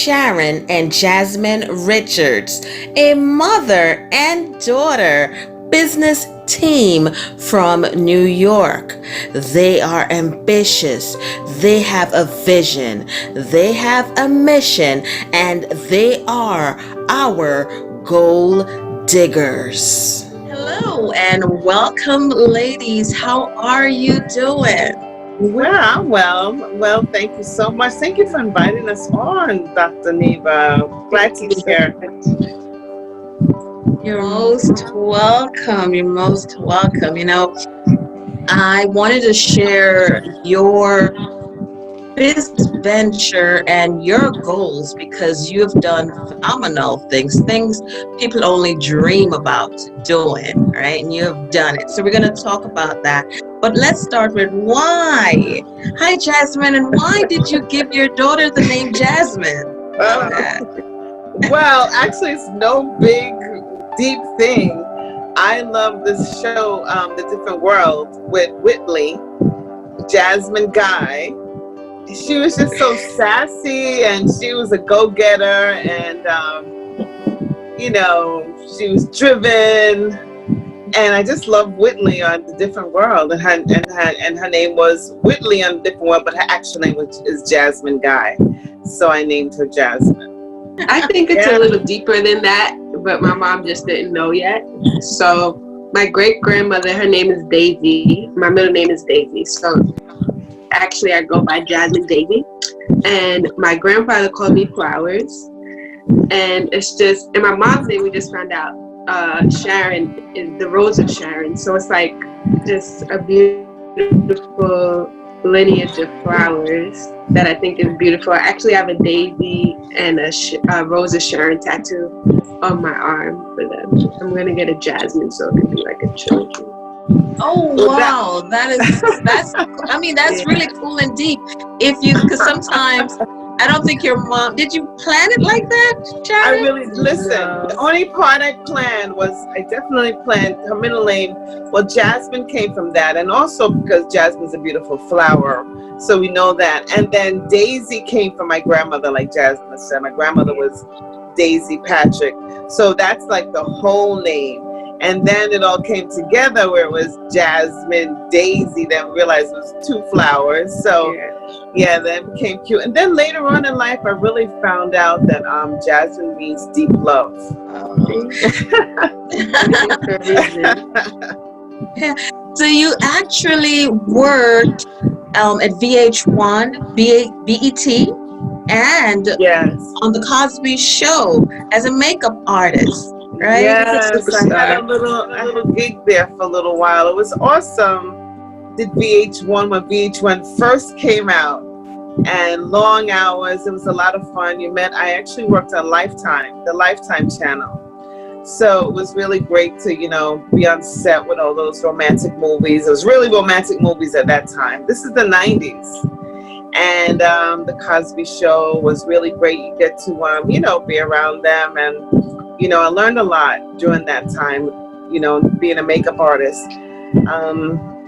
Sharon and Jasmine Richards, a mother and daughter business team from New York. They are ambitious, they have a vision, they have a mission, and they are our goal diggers. Hello and welcome, ladies. How are you doing? Well, I'm well. Well, thank you so much. Thank you for inviting us on, Dr. Neva. Glad to be here. You're most welcome. You're most welcome. I wanted to share your business venture and your goals because you've done phenomenal things people only dream about doing, right? And you've done it. So we're going to talk about that. But let's start with why. Hi, Jasmine. And why did you give your daughter the name Jasmine? Well, actually, it's no big, deep thing. I love this show, The Different World, with Whitley, Jasmine Guy. She was just so sassy, and she was a go-getter, and she was driven, and I just love Whitley on The Different World, and her name was Whitley on The Different World, but her actual name is Jasmine Guy, so I named her Jasmine. I think it's a little deeper than that, but my mom just didn't know yet. So my great-grandmother, her name is Daisy. My middle name is Daisy. So actually I go by Jasmine Daisy. And my grandfather called me Flowers. And and my mom's name, we just found out, Sharon, is the Rose of Sharon. So it's like just a beautiful lineage of flowers that I think is beautiful. I actually have a daisy and a Rose of Sharon tattoo on my arm for them. I'm gonna get a jasmine so it can be like a children. Oh wow, that's really cool and deep. Because sometimes I don't think your mom, did you plan it like that, Sharon? I really, listen, the only part I planned was, I definitely planned her middle name. Well, Jasmine came from that, and also because Jasmine's a beautiful flower, so we know that. And then Daisy came from my grandmother, like Jasmine said. My grandmother was Daisy Patrick, so that's like the whole name. And then it all came together where it was Jasmine Daisy. Then we realized it was two flowers. So yeah, that became cute. And then later on in life, I really found out that Jasmine means deep love. So you actually worked at VH1, BET, and on the Cosby Show as a makeup artist. Right? Yes, I had a little gig there for a little while. It was awesome. Did VH1 when VH1 first came out, and long hours. It was a lot of fun. I actually worked on Lifetime, the Lifetime channel. So it was really great to, be on set with all those romantic movies. It was really romantic movies at that time. This is the 90s. And the Cosby Show was really great. You get to, be around them, and I learned a lot during that time, being a makeup artist.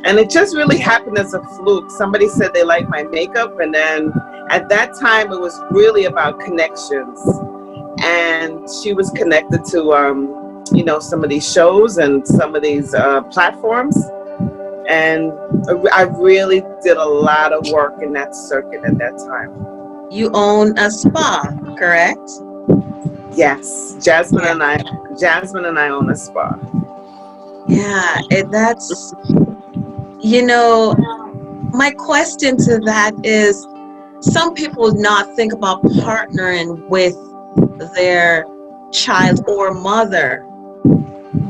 And it just really happened as a fluke. Somebody said they liked my makeup, and then at that time it was really about connections. And she was connected to, some of these shows and some of these platforms. And I really did a lot of work in that circuit at that time. You own a spa, correct? Yes, Jasmine and I own a spa. Yeah, that's, my question to that is, some people would not think about partnering with their child or mother,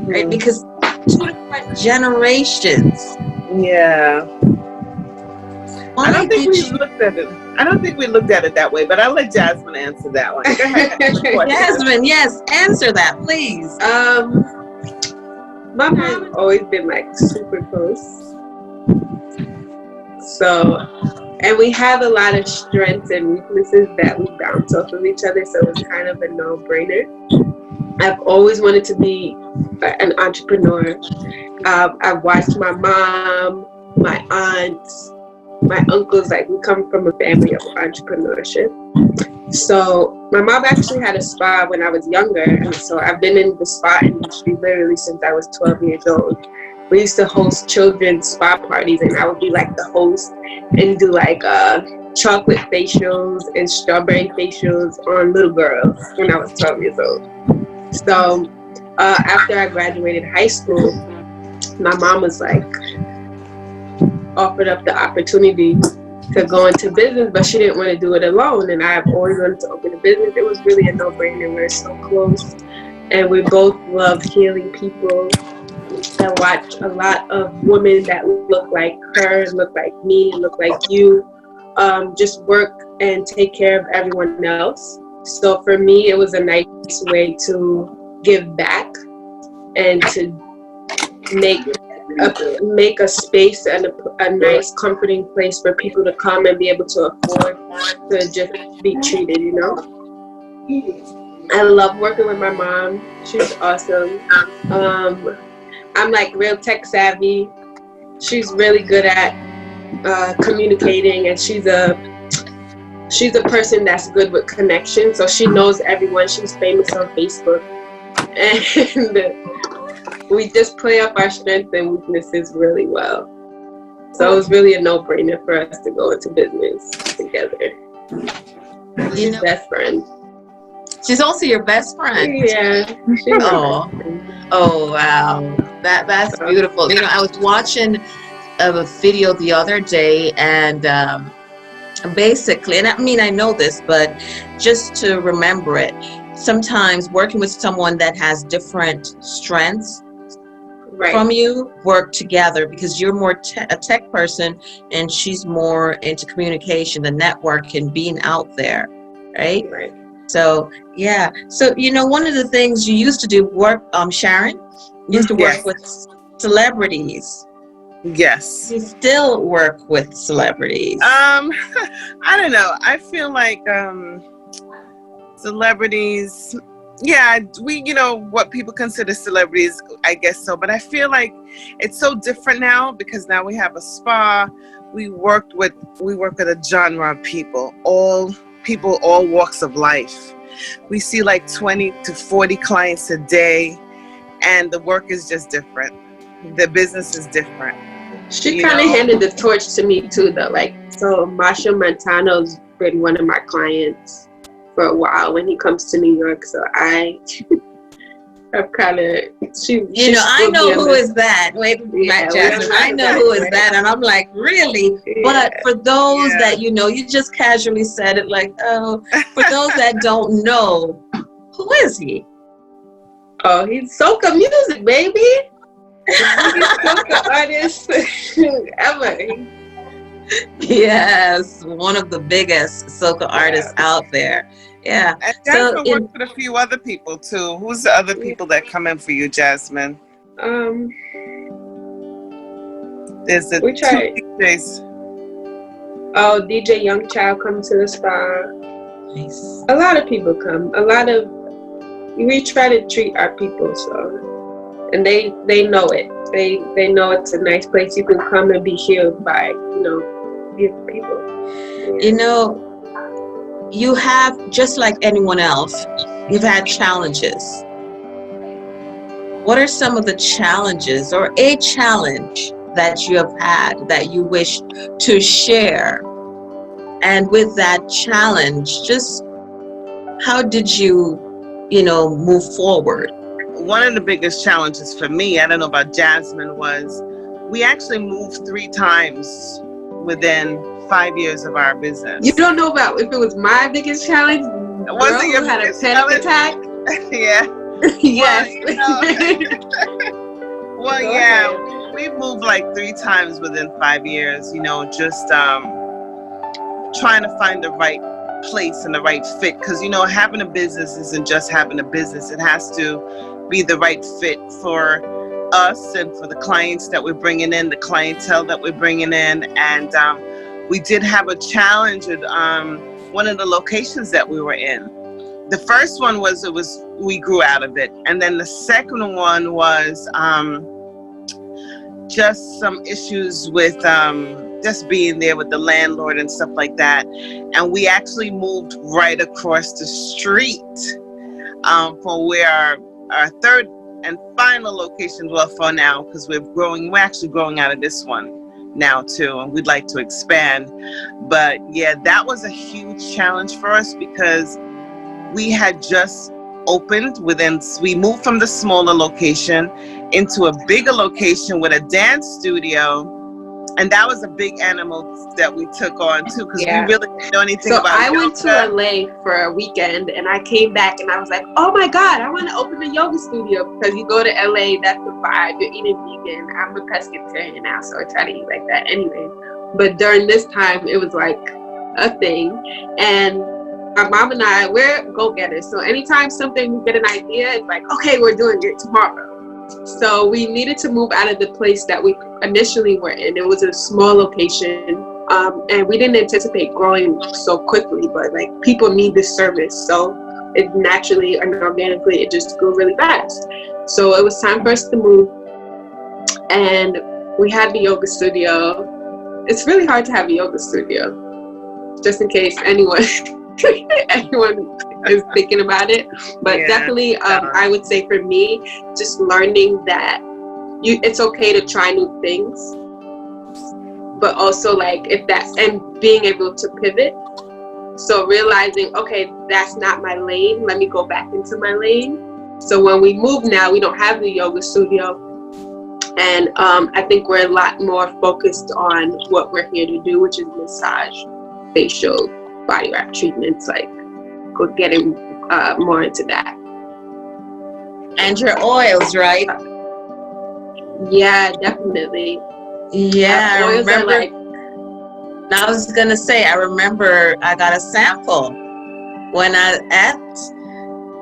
right? Because two different generations. Yeah. I don't think we looked at it that way, but I'll let Jasmine answer that one. Go ahead. Jasmine, yes, answer that, please. My mom's always been like super close. So, and we have a lot of strengths and weaknesses that we bounce off of each other, so it's kind of a no-brainer. I've always wanted to be an entrepreneur. I've watched my mom, my aunts, my uncles, like we come from a family of entrepreneurship. So my mom actually had a spa when I was younger, and so I've been in the spa industry literally since I was 12 years old. We used to host children's spa parties, and I would be like the host and do like chocolate facials and strawberry facials on little girls when I was 12 years old. So after I graduated high school, my mom was like, offered up the opportunity to go into business, but she didn't want to do it alone. And I've always wanted to open a business. It was really a no-brainer. We're so close, and we both love healing people. I watch a lot of women that look like her, look like me, look like you, just work and take care of everyone else. So for me, it was a nice way to give back and to make a space and a nice comforting place for people to come and be able to afford to just be treated, you know. I love working with my mom. She's awesome. I'm like real tech savvy. She's really good at communicating, and she's a person that's good with connection. So she knows everyone. She's famous on Facebook, and we just play up our strengths and weaknesses really well. So it was really a no-brainer for us to go into business together. She's best friend. She's also your best friend. Yeah. Oh wow. That's beautiful. You know, I was watching a video the other day, and basically, and I mean, I know this, but just to remember it, sometimes working with someone that has different strengths from you, work together, because you're more a tech person and she's more into communication, the network, and being out there, right? So yeah. So you know, one of the things you used to do work, Sharon, you used to work with celebrities. Yes. You still work with celebrities. I don't know. I feel like celebrities, yeah, we, you know, what people consider celebrities, I guess so. But I feel like it's so different now, because now we have a spa. We work with a genre of people, all walks of life. We see like 20 to 40 clients a day, and the work is just different. The business is different. She kind of handed the torch to me too, though. Like, so Marshall Montano's been one of my clients for a while when he comes to New York. So I've kind of, you know, I know who is that. Wait, Jasmine, I know who is that, and I'm like, really? Yeah. But for those that, you know, you just casually said it, like, oh. For those that don't know, who is he? Oh, he's soca music, baby. Soca artist ever. Yes, one of the biggest soca artists out there. Yeah. And Jasmine worked with a few other people too. Who's the other people that come in for you, Jasmine? There's the two DJs. Oh, DJ Young Child comes to the spa. Nice. A lot of people come. We try to treat our people, so, and they know it. They know it's a nice place you can come and be healed by, you know, beautiful people. Yeah. You know, you have, just like anyone else, you've had challenges. What are some of the challenges, or a challenge that you have had that you wish to share? And with that challenge, just how did you, you know, move forward? One of the biggest challenges for me, I don't know about Jasmine, was we actually moved 3 times within 5 years of our business. You don't know about if it was my biggest challenge? Was it your had a panic attack? Yeah. Yes. Well, yeah, we moved like 3 times within 5 years, you know, just trying to find the right place and the right fit, because, you know, having a business isn't just having a business. It has to be the right fit for us and for the clients that we're bringing in, the clientele that we're bringing in. And we did have a challenge at one of the locations that we were in. The first one was we grew out of it, and then the second one was just some issues with just being there with the landlord and stuff like that. And we actually moved right across the street for where our third and final location will for now, because we're actually growing out of this one now too, and we'd like to expand. But yeah, that was a huge challenge for us because we had just opened we moved from the smaller location into a bigger location with a dance studio. And that was a big animal that we took on too, because we really didn't know anything about yoga. I went to LA for a weekend and I came back and I was like, oh my God, I want to open a yoga studio, because you go to LA, that's the vibe. You're eating vegan. I'm a pescatarian now, so I try to eat like that anyway. But during this time, it was like a thing. And my mom and I, we're go-getters. So anytime we get an idea, it's like, okay, we're doing it tomorrow. So we needed to move out of the place that we initially were in. It was a small location, and we didn't anticipate growing so quickly, but like people need this service. So it naturally and organically, it just grew really fast. So it was time for us to move, and we had the yoga studio. It's really hard to have a yoga studio, just in case anyone is thinking about it. But definitely, I would say for me, just learning that it's okay to try new things, but also like and being able to pivot. So realizing, okay, that's not my lane, let me go back into my lane. So when we move now, we don't have the yoga studio, and I think we're a lot more focused on what we're here to do, which is massage, facial, body wrap treatments, like getting more into that. And your oils, right? Yeah, definitely. Yeah, oils I remember. are like, I was gonna say, I remember I got a sample when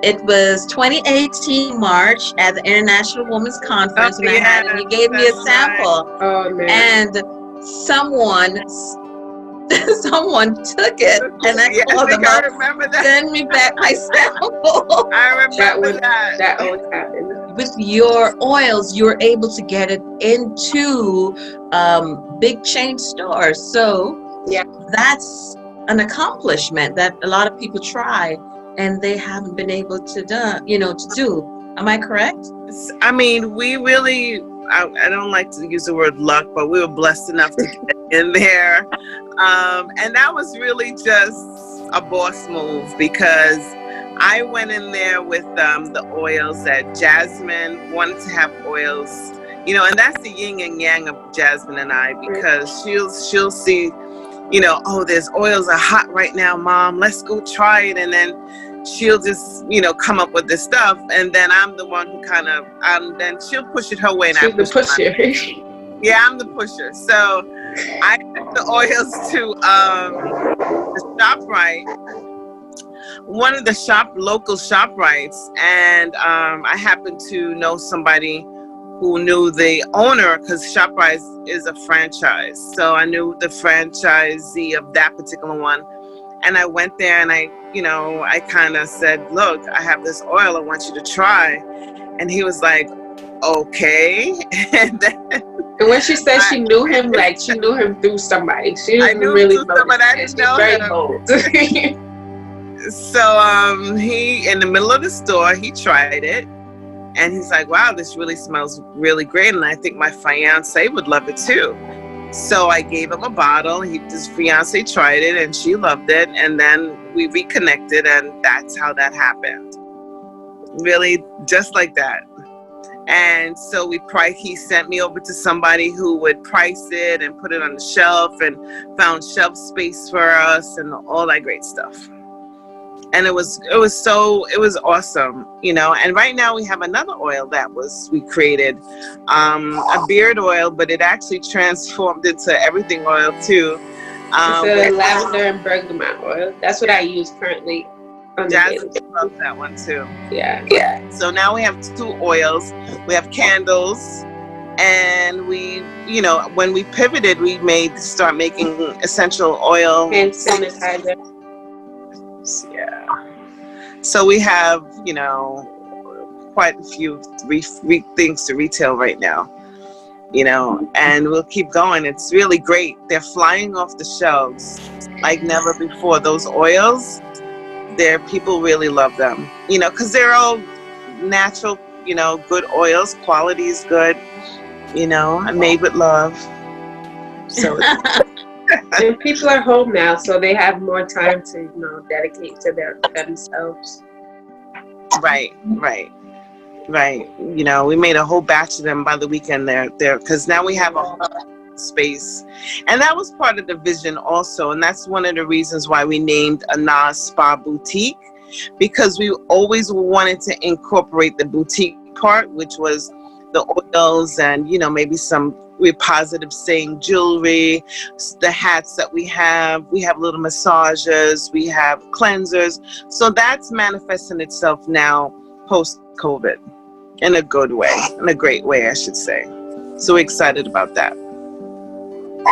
it was 2018 March at the International Women's Conference, and you gave me a sample. Right. Oh man! And someone took it, and I called them up, send me back my sample. I remember that. That always happened. With your oils, you're able to get it into big chain stores. So yeah, that's an accomplishment that a lot of people try and they haven't been able to do. Am I correct? I mean, we really, I don't like to use the word luck, but we were blessed enough to get in there. And that was really just a boss move, because I went in there with the oils that Jasmine wanted to have oils, and that's the yin and yang of Jasmine and I, because she'll see, oh, there's oils are hot right now, Mom, let's go try it. And then she'll just, come up with this stuff. And then I'm the one who then she'll push it her way. And she's the pusher. Yeah, I'm the pusher. So I took the oils to the ShopRite, one of the local ShopRites, and I happened to know somebody who knew the owner, because ShopRite is a franchise. So I knew the franchisee of that particular one. And I went there and I kind of said, look, I have this oil I want you to try. And he was like, okay. And when she said she knew him, like she knew him through somebody. She didn't really know him. I didn't know very him. bold. So he, in the middle of the store, he tried it. And he's like, wow, this really smells really great. And I think my fiance would love it too. So I gave him a bottle. His fiance tried it and she loved it. And then we reconnected, and that's how that happened. Really, just like that. And so he sent me over to somebody who would price it and put it on the shelf, and found shelf space for us and all that great stuff. And it was awesome, and right now we have another oil that we created, a beard oil, but it actually transformed into everything oil too. It's a lavender and bergamot oil. That's what I use currently. Jasmine loves that one too. Yeah. So now we have 2 oils. We have candles, and we, when we pivoted, we start making essential oil. Hand sanitizer. Yeah. So we have, quite a few things to retail right now. and we'll keep going. It's really great. They're flying off the shelves like never before. Those oils, people really love them, because they're all natural, good oils. Quality is good, and made with love. So and people are home now, so they have more time to dedicate to themselves. right. We made a whole batch of them by the weekend there because now we have a space, and that was part of the vision also, and that's one of the reasons why we named a Nas Spa Boutique, because we always wanted to incorporate the boutique part, which was the oils and maybe some positive saying jewelry, the hats that we have little massages, we have cleansers. So that's manifesting itself now post COVID in a good way, in a great way, I should say. So we're excited about that.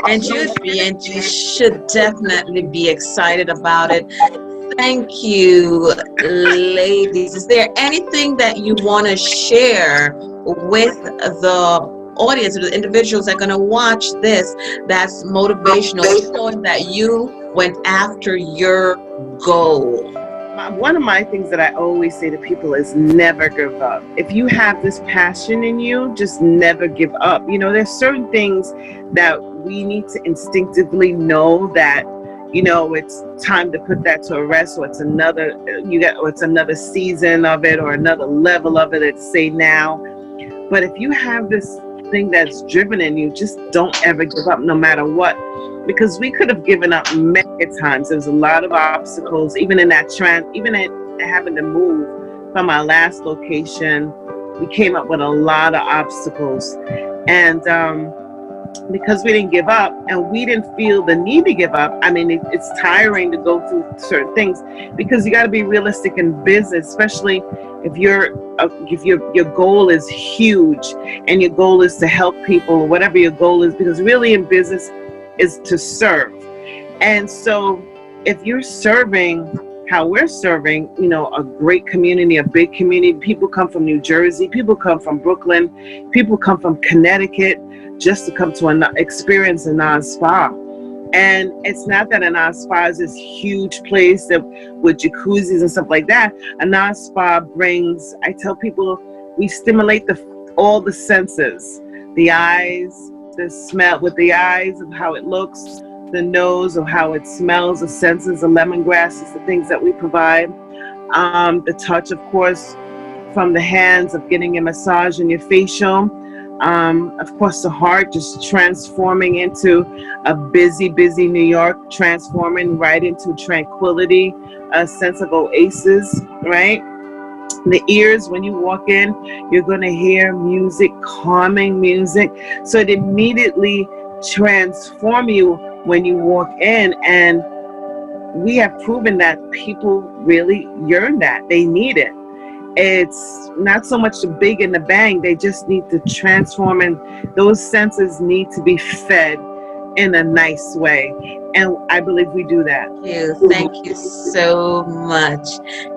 And you should definitely be excited about it. Thank you, ladies. Is there anything that you want to share with the audience, or the individuals that are going to watch this, that's motivational, showing that you went after your goal? One of my things that I always say to people is never give up. If you have this passion in you, just never give up. There's certain things that we need to instinctively know that, it's time to put that to rest, or it's another season of it, or another level of it, let's say now. But if you have this thing that's driven in you, just don't ever give up, no matter what. Because we could have given up many times. There's a lot of obstacles, even in having to move from our last location. We came up with a lot of obstacles, and because we didn't give up, and we didn't feel the need to give up. I mean, it's tiring to go through certain things, because you got to be realistic in business, especially if your goal is huge and your goal is to help people, or whatever your goal is, because really in business is to serve. And so if you're serving how we're serving, a great community, a big community, people come from New Jersey, people come from Brooklyn, people come from Connecticut just to come to experience a Nas Spa. And it's not that a Nas Spa is this huge place with jacuzzis and stuff like that. A Nas Spa brings, I tell people, we stimulate all the senses, the eyes, the smell with the eyes of how it looks, the nose of how it smells, the senses, the lemongrass is the things that we provide. The touch, of course, from the hands of getting a massage and your facial. Of course, the heart, just transforming into a busy New York, transforming right into tranquility, a sense of oasis, right? The ears, when you walk in, you're going to hear music, calming music. So it immediately transforms you when you walk in. And we have proven that people really yearn that. They need it. It's not so much the big and the bang. They just need to transform, and those senses need to be fed in a nice way. And I believe we do that. Thank you so much.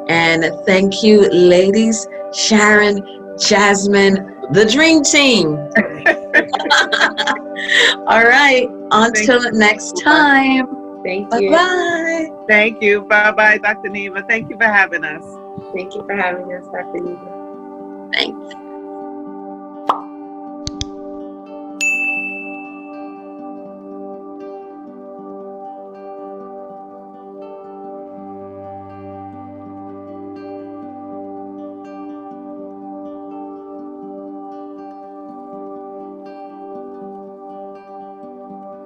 And thank you, ladies. Sharon, Jasmine, the dream team. All right. Until next time. Thank you. Bye-bye. Thank you. Bye-bye, Dr. Neva. Thank you for having us. Thank you for having us, Dr. Neva. Thanks.